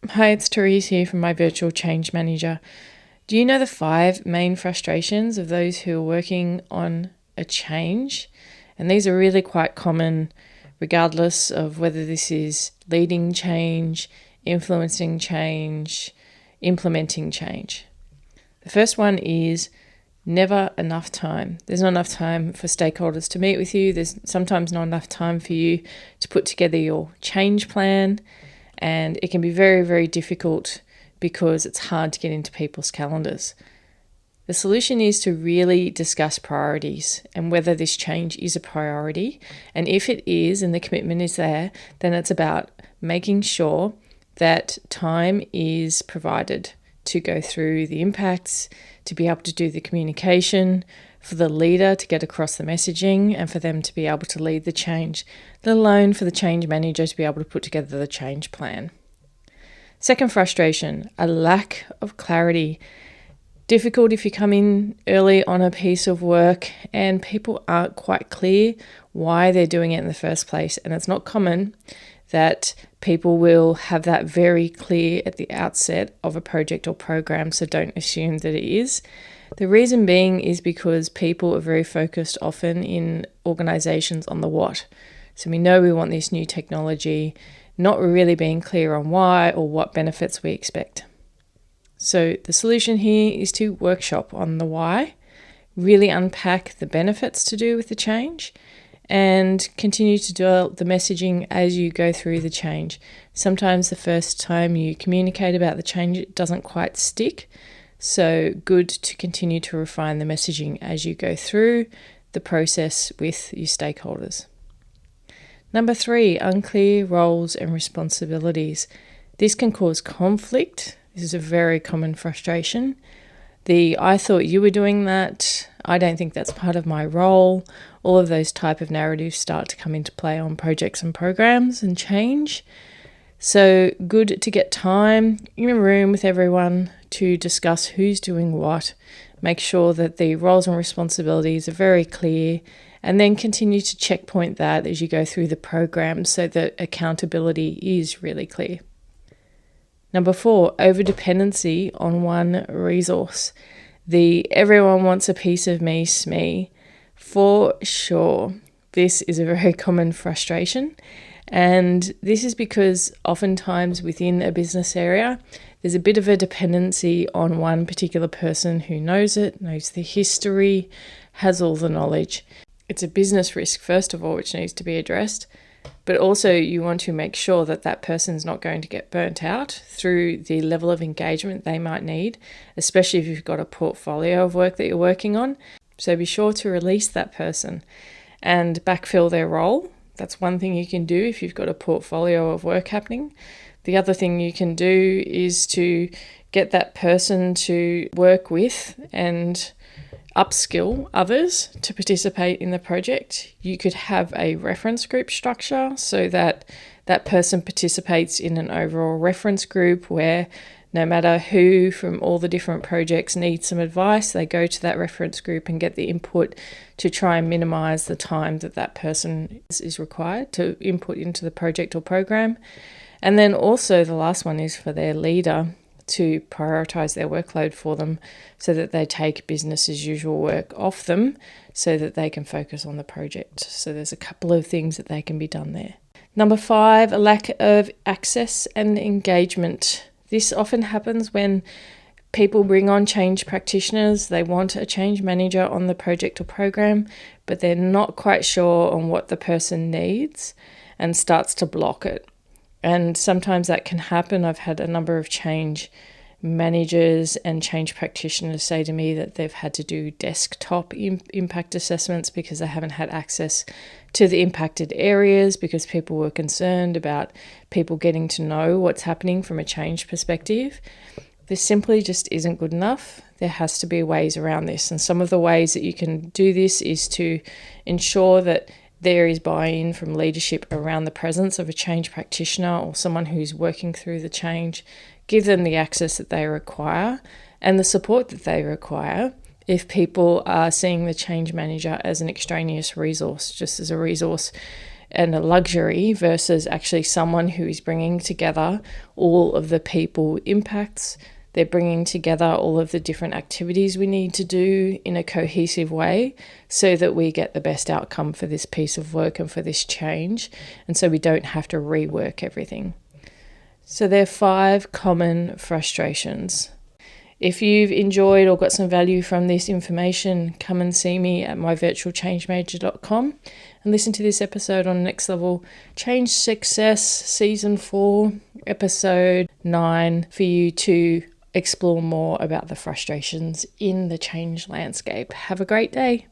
Hi, it's Therese here from my virtual change manager. Do you know the 5 main frustrations of those who are working on a change? And these are really quite common, regardless of whether this is leading change, influencing change, implementing change. The first one is never enough time. There's not enough time for stakeholders to meet with you. There's sometimes not enough time for you to put together your change plan. And it can be very, very difficult because it's hard to get into people's calendars. The solution is to really discuss priorities and whether this change is a priority. And if it is and the commitment is there, then it's about making sure that time is provided to go through the impacts, to be able to do the communication, for the leader to get across the messaging and for them to be able to lead the change, let alone for the change manager to be able to put together the change plan. Second frustration, a lack of clarity. Difficult if you come in early on a piece of work and people aren't quite clear why they're doing it in the first place. And it's not common that people will have that very clear at the outset of a project or program, so don't assume that it is. The reason being is because people are very focused often in organizations on the what. So we know we want this new technology, not really being clear on why or what benefits we expect. So the solution here is to workshop on the why, really unpack the benefits to do with the change, and continue to do the messaging as you go through the change. Sometimes the first time you communicate about the change, it doesn't quite stick. So good to continue to refine the messaging as you go through the process with your stakeholders. Number 3, unclear roles and responsibilities. This can cause conflict. This is a very common frustration. I thought you were doing that. I don't think that's part of my role. All of those type of narratives start to come into play on projects and programs and change. So good to get time in a room with everyone to discuss who's doing what, make sure that the roles and responsibilities are very clear, and then continue to checkpoint that as you go through the program so that accountability is really clear. Number 4, overdependency on one resource. Everyone wants a piece of me, SME. For sure, this is a very common frustration. And this is because oftentimes within a business area, there's a bit of a dependency on one particular person who knows it, knows the history, has all the knowledge. It's a business risk, first of all, which needs to be addressed. But also you want to make sure that that person's not going to get burnt out through the level of engagement they might need, especially if you've got a portfolio of work that you're working on. So be sure to release that person and backfill their role. That's one thing you can do if you've got a portfolio of work happening. The other thing you can do is to get that person to work with and upskill others to participate in the project. You could have a reference group structure so that that person participates in an overall reference group where no matter who from all the different projects needs some advice, they go to that reference group and get the input to try and minimize the time that that person is required to input into the project or program. And then also the last one is for their leader to prioritize their workload for them so that they take business as usual work off them so that they can focus on the project. So there's a couple of things that they can be done there. Number 5, a lack of access and engagement. This often happens when people bring on change practitioners. They want a change manager on the project or program, but they're not quite sure on what the person needs and starts to block it. And sometimes that can happen. I've had a number of change managers and change practitioners say to me that they've had to do desktop impact assessments because they haven't had access to the impacted areas because people were concerned about people getting to know what's happening from a change perspective. This simply just isn't good enough. There has to be ways around this. And some of the ways that you can do this is to ensure that there is buy-in from leadership around the presence of a change practitioner or someone who's working through the change. Give them the access that they require and the support that they require if people are seeing the change manager as an extraneous resource, just as a resource and a luxury versus actually someone who is bringing together all of the people impacts. They're bringing together all of the different activities we need to do in a cohesive way so that we get the best outcome for this piece of work and for this change. And so we don't have to rework everything. So there are 5 common frustrations. If you've enjoyed or got some value from this information, come and see me at myvirtualchangemanager.com and listen to this episode on Next Level Change Success Season 4, Episode 9, for you to explore more about the frustrations in the change landscape. Have a great day.